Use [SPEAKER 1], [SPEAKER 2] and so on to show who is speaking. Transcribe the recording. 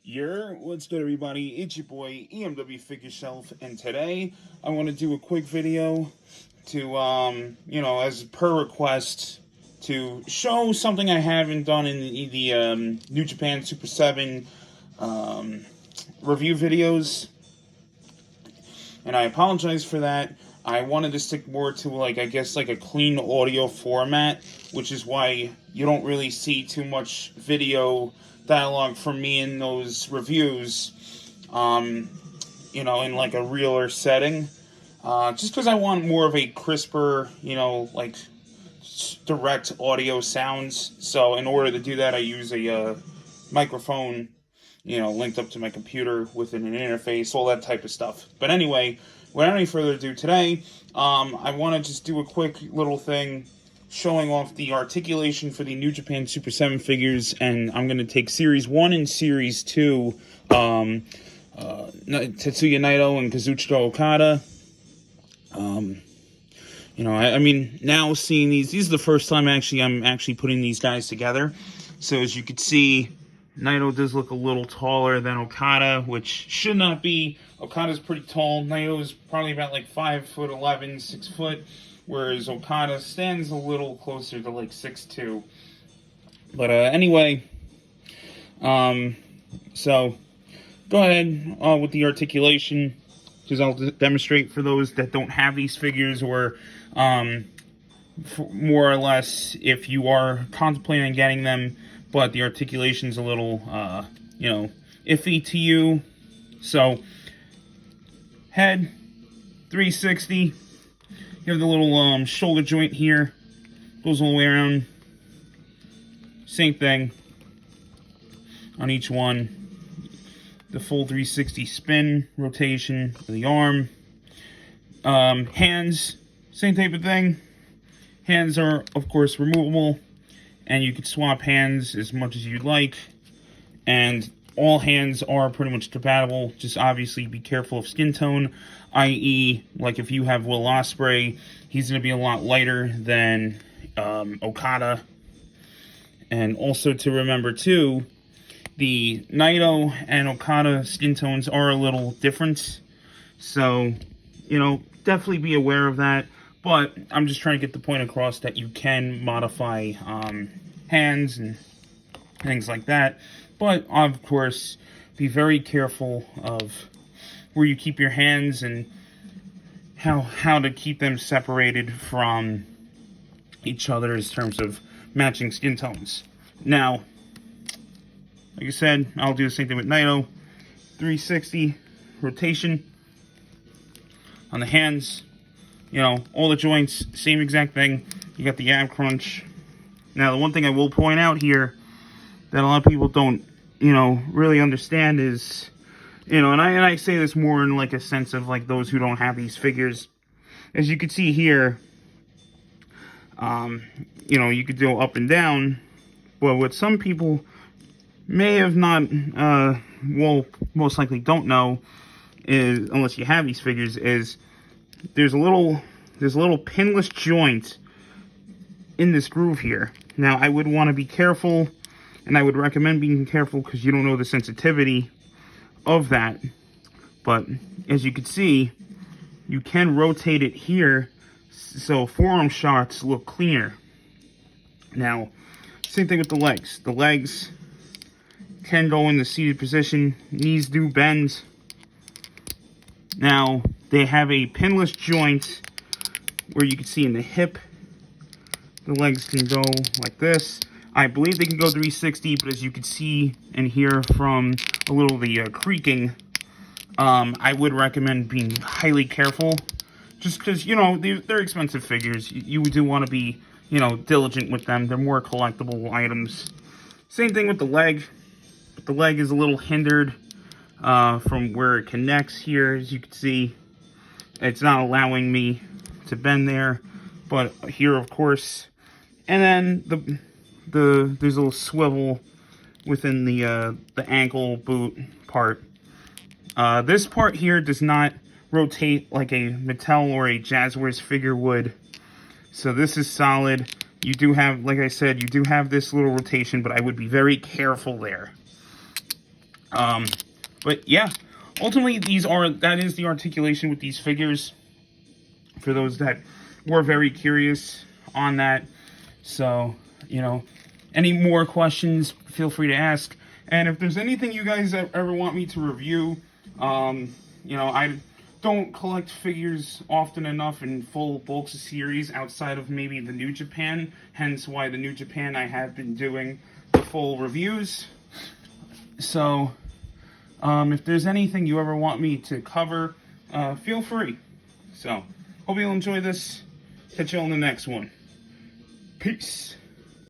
[SPEAKER 1] What's good, everybody? It's your boy EMW Figure Shelf, and today I want to do a quick video to as per request, to show something I haven't done in the New Japan Super 7 review videos, and I apologize for that. I wanted to stick more to a clean audio format, which is why you don't really see too much video dialogue from me in those reviews, in like a realer setting, just because I want more of a crisper, direct audio sounds. So in order to do that, I use a microphone, linked up to my computer with an interface, all that type of stuff. But anyway, without any further ado, today, I want to just do a quick little thing showing off the articulation for the New Japan Super 7 figures, and I'm going to take Series 1 and Series 2, Tetsuya Naito and Kazuchika Okada. I mean, now seeing these are the first time I'm actually putting these guys together. So as you can see, Naito does look a little taller than Okada, which should not be. Okada's pretty tall. Naito is probably about like 5'11", 6 foot. Whereas Okada stands a little closer to like 6'2". But anyway, so go ahead with the articulation, because I'll demonstrate for those that don't have these figures, or more or less if you are contemplating on getting them, but the articulation's a little, iffy to you. So, head, 360. You have the little shoulder joint here, goes all the way around. Same thing on each one. The full 360 spin rotation of the arm. Hands, same type of thing. Hands are, of course, removable, and you can swap hands as much as you'd like. And all hands are pretty much compatible. Just obviously be careful of skin tone, i.e., like if you have Will Ospreay, he's going to be a lot lighter than Okada. And also to remember too, the Naito and Okada skin tones are a little different. So, definitely be aware of that. But I'm just trying to get the point across that you can modify hands and things like that. But, of course, be very careful of where you keep your hands and how to keep them separated from each other in terms of matching skin tones. Now, like I said, I'll do the same thing with Naito. 360 rotation on the hands. All the joints, same exact thing. You got the ab crunch. Now, the one thing I will point out here that a lot of people don't, really understand is, and I say this more in like a sense of like those who don't have these figures. As you can see here, you could go up and down, but what some people may have not, most likely don't know, is, unless you have these figures, is there's a little pinless joint in this groove here. Now, I would want to be careful, and I would recommend being careful because you don't know the sensitivity of that. But as you can see, you can rotate it here, so forearm shots look cleaner. Now, same thing with the legs. The legs can go in the seated position. Knees do bend. Now, they have a pinless joint where you can see in the hip, the legs can go like this. I believe they can go 360, but as you can see and hear from a little of the creaking, I would recommend being highly careful. Just because, they're expensive figures. You do want to be, diligent with them. They're more collectible items. Same thing with the leg. But the leg is a little hindered from where it connects here. As you can see, it's not allowing me to bend there. But here, of course. And then there's a little swivel within the ankle boot part. This part here does not rotate like a Mattel or a Jazzwares figure would. So this is solid. You do have, like I said, you do have this little rotation, but I would be very careful there. But yeah, ultimately that is the articulation with these figures. For those that were very curious on that. So, you know, any more questions, feel free to ask. And if there's anything you guys ever want me to review, you know, I don't collect figures often enough in full bulk series outside of maybe the New Japan. Hence why the New Japan I have been doing the full reviews. So, if there's anything you ever want me to cover, feel free. So, hope you'll enjoy this. Catch you on the next one. Peace.